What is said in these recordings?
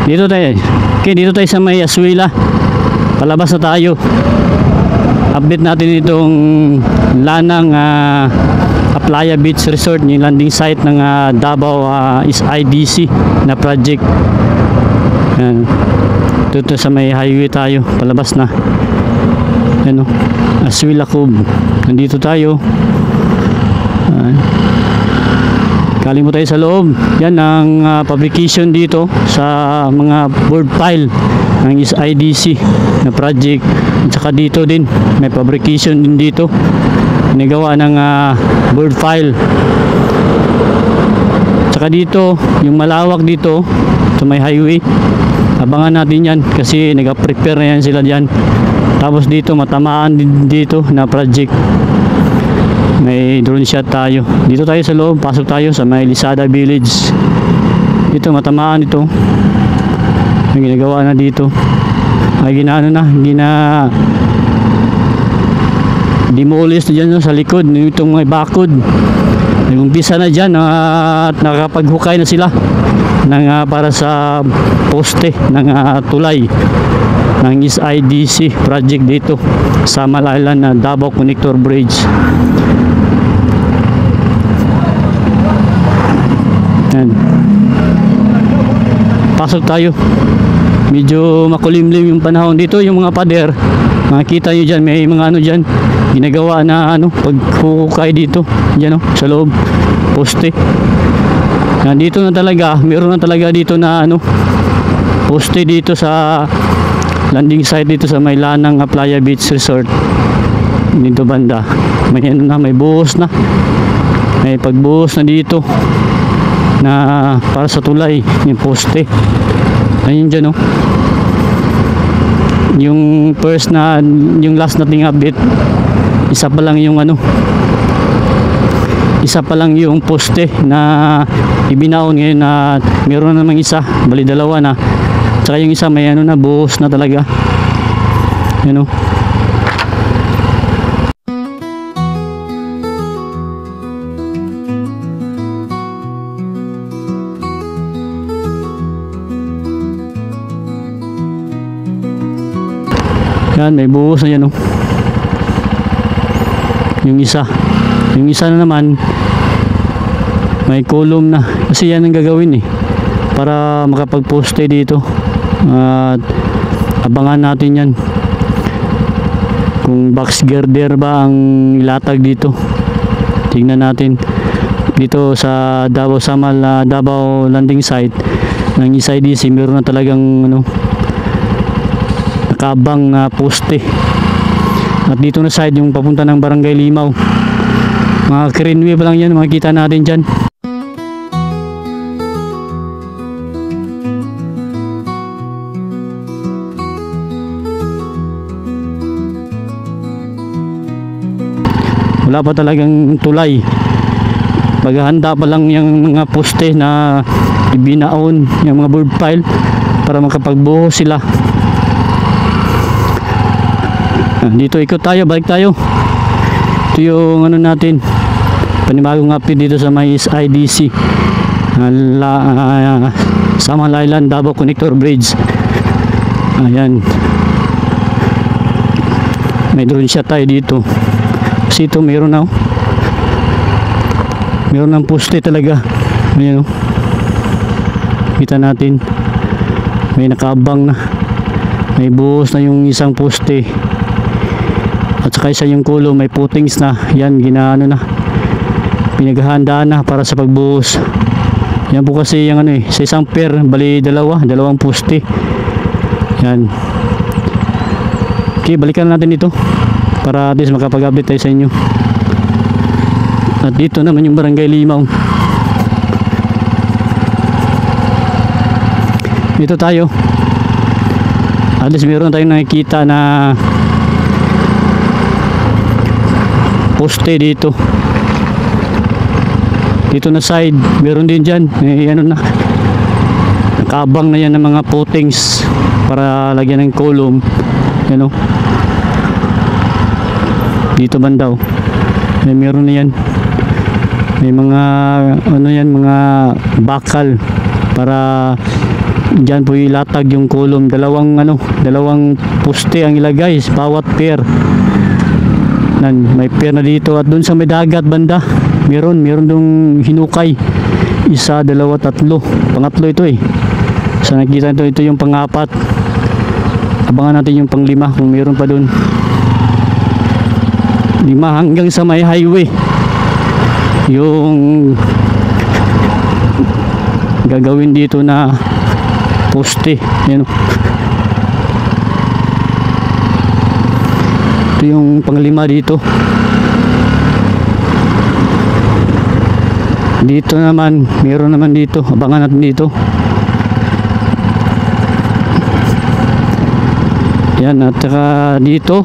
Dito tayo. Okay, dito tayo sa may Aswila. Palabas na tayo. Update natin itong Lanang Playa Beach Resort, yung landing site ng Davao is IDC na project. Yan. Dito sa may highway tayo. Palabas na. Yan o. Aswila Cove. Nandito tayo. Galing mo tayo sa loob. Yan ang publication dito sa mga board file ng IDC na project. At saka dito din may publication din dito. Nagawa ng board file. At saka dito yung malawak dito sa may highway. Abangan natin yan kasi nag-prepare na yan sila dyan. Tapos dito matamaan din dito na project. May drone shot tayo. Dito tayo sa loob. Pasok tayo sa may Lisada Village. Dito matamaan ito. May ginagawa na dito. Ay ginaano na. Demolish na dyan sa likod. Itong may bakod. Nag-umpisa na dyan at nakapaghukay na sila ng, para sa poste ng tulay ng IDC project dito sa Malalan na Davao Connector Bridge. Yan. Pasok tayo. Medyo makulimlim yung panahon dito. Yung mga pader, makikita nyo dyan, may mga ano dyan ginagawa na pagkukay dito dyan sa loob poste. Nandito na talaga, meron na talaga dito na poste dito sa landing site dito sa may Lanang Playa Beach Resort. Dito banda may may buhos na, may pagbuhos na dito na para sa tulay yung poste. Ayun dyan yung first na, yung last nating update, isa pa lang yung poste na ibinaon ngayon, na meron na namang isa, bali dalawa na, tsaka yung isa may na buhos na talaga. Yan, may buhos na yan yung isa na naman may column na, kasi yan ang gagawin para makapag-poste dito. At abangan natin yan kung box girder ba ang ilatag dito. Tingnan natin dito sa Davao Samal, Davao landing site ng IDC. Meron na talagang nakabang na poste. At dito na side yung papunta ng Barangay Limaw. Mga Greenway pa lang yan, makikita natin dyan. Wala pa talagang tulay. Paghahanda pa lang yung mga poste na ibinaon, yung mga board file para makapagbuho sila. Dito ikot tayo, balik tayo. Ito yung natin, panibagong update dito sa may IDC sa Malalan Davao Connector Bridge. Ayan, may drone shot tayo dito kasi ito meron ng poste talaga. Ayan kita natin, may nakaabang na, may buhos na yung isang poste. At saka isa yung kulo, may footings na. Yan, ginaano na, pinaghahandaan na para sa pagbuhos. Yan po kasi yung sa isang pair, bali dalawang poste. Yan. Okay, balikan natin ito para at least makapag-update tayo sa inyo. At dito naman yung Barangay Limaw. Dito tayo. At least meron tayong nakikita na poste dito. Dito na side, meron din dyan. Nakabang na yan ng mga footings para lagyan ng column. Dito banda meron na yan. May mga mga bakal para dyan po ilatag yung kulom. Dalawang poste ang ilagay bawat pair. May pair na dito, at dun sa may dagat banda meron dong hinukay, 1, 2, 3, pangatlo ito eh. So nakita ito yung pang-4. Abangan natin yung pang-5 kung meron pa dun. 5 hanggang sa may highway yung gagawin dito na poste. Yan. Ito yung pang-5 dito. Dito naman meron naman dito, abangan natin dito. Yan, at saka dito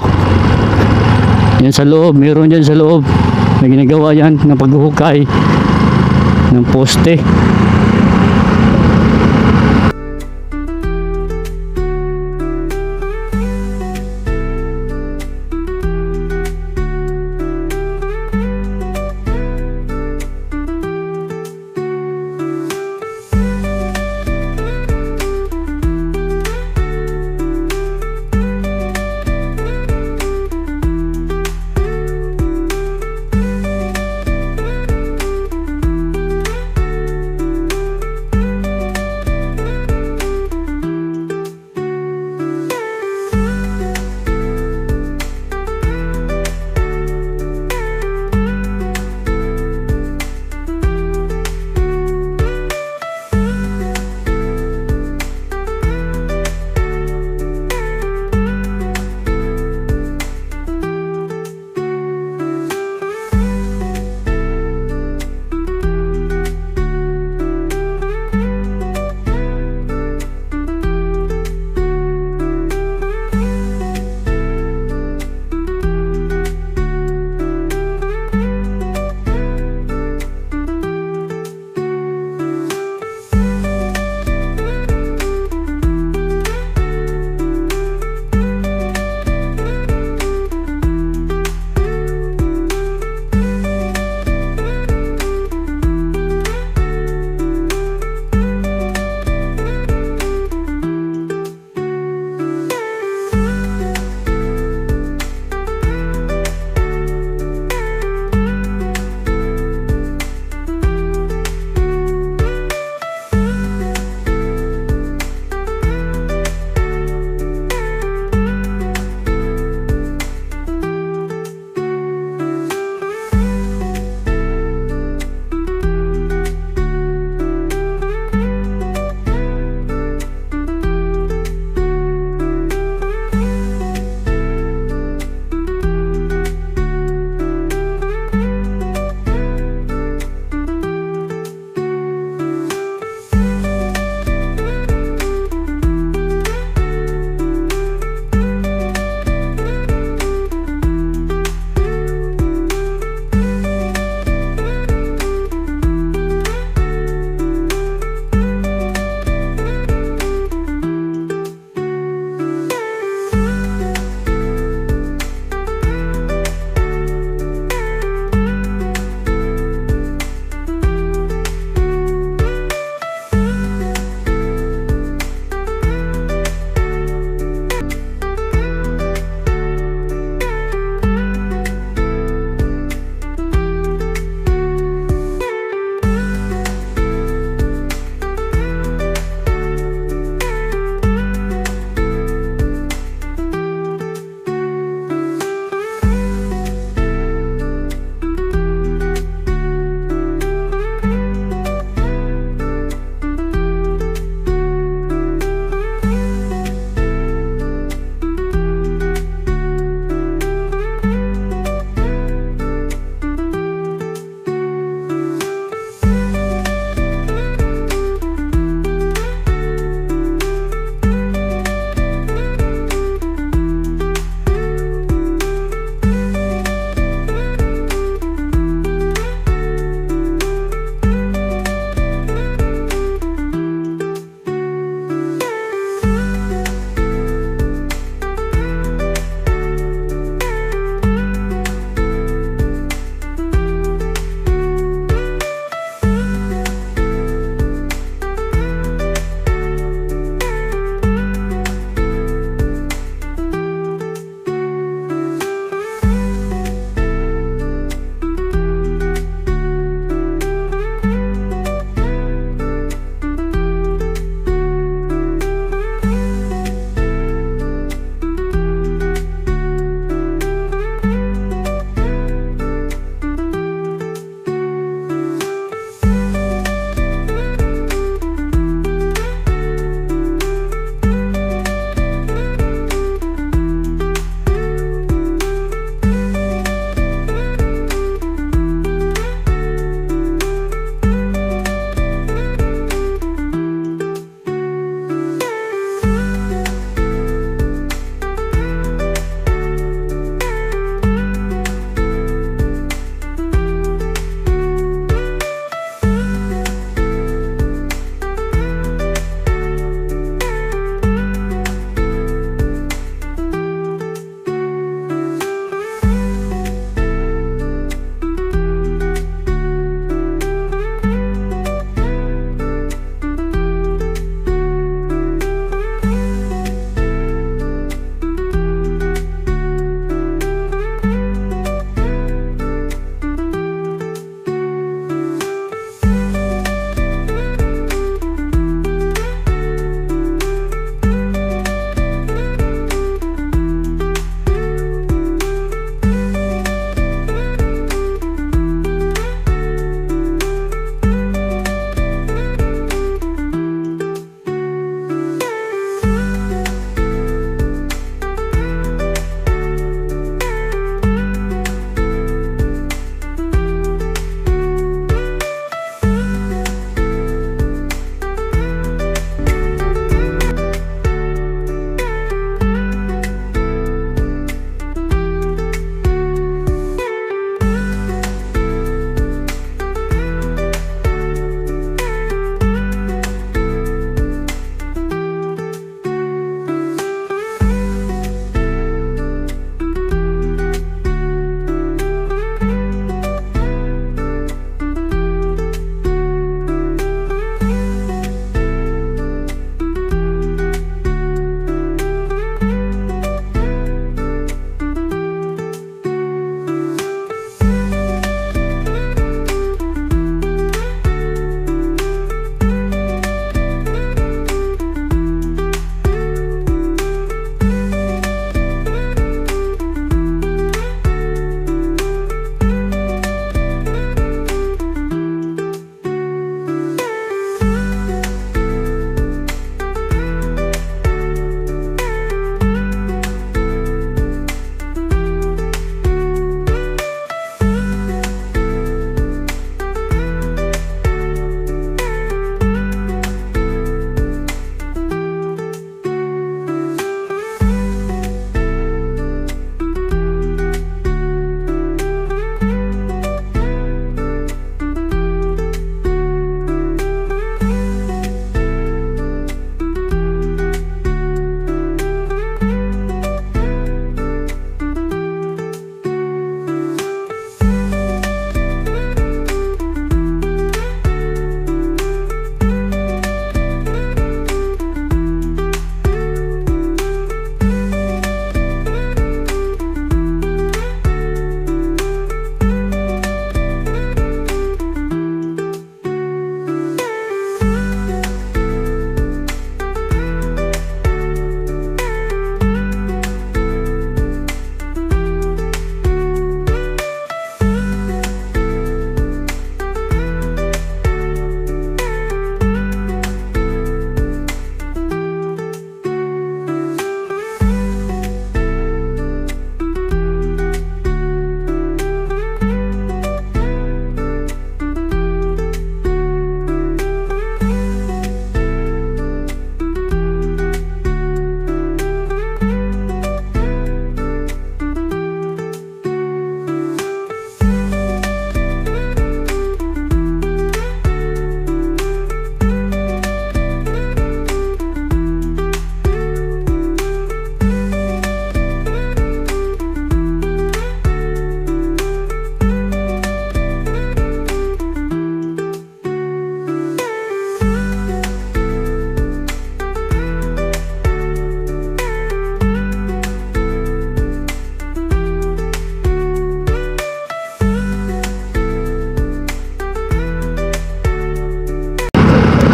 yan sa loob, meron dyan sa loob na ginagawa yan ng paghuhukay ng poste.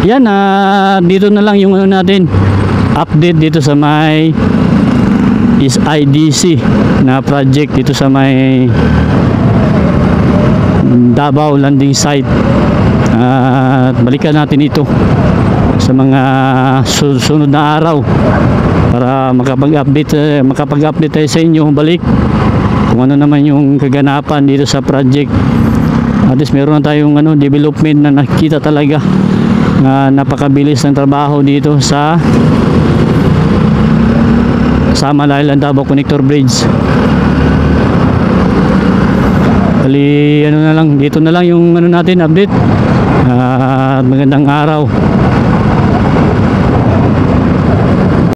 yan, dito na lang yung ano natin, update dito sa may is IDC na project dito sa may Davao landing site. At balikan natin ito sa mga susunod na araw para makapag-update tayo sa inyo balik kung ano naman yung kaganapan dito sa project. At least meron na tayong development na nakita talaga na napakabilis ng trabaho dito sa Malayaland Davao Connector Bridge. Bali, na lang, dito na lang yung natin update. Magandang araw.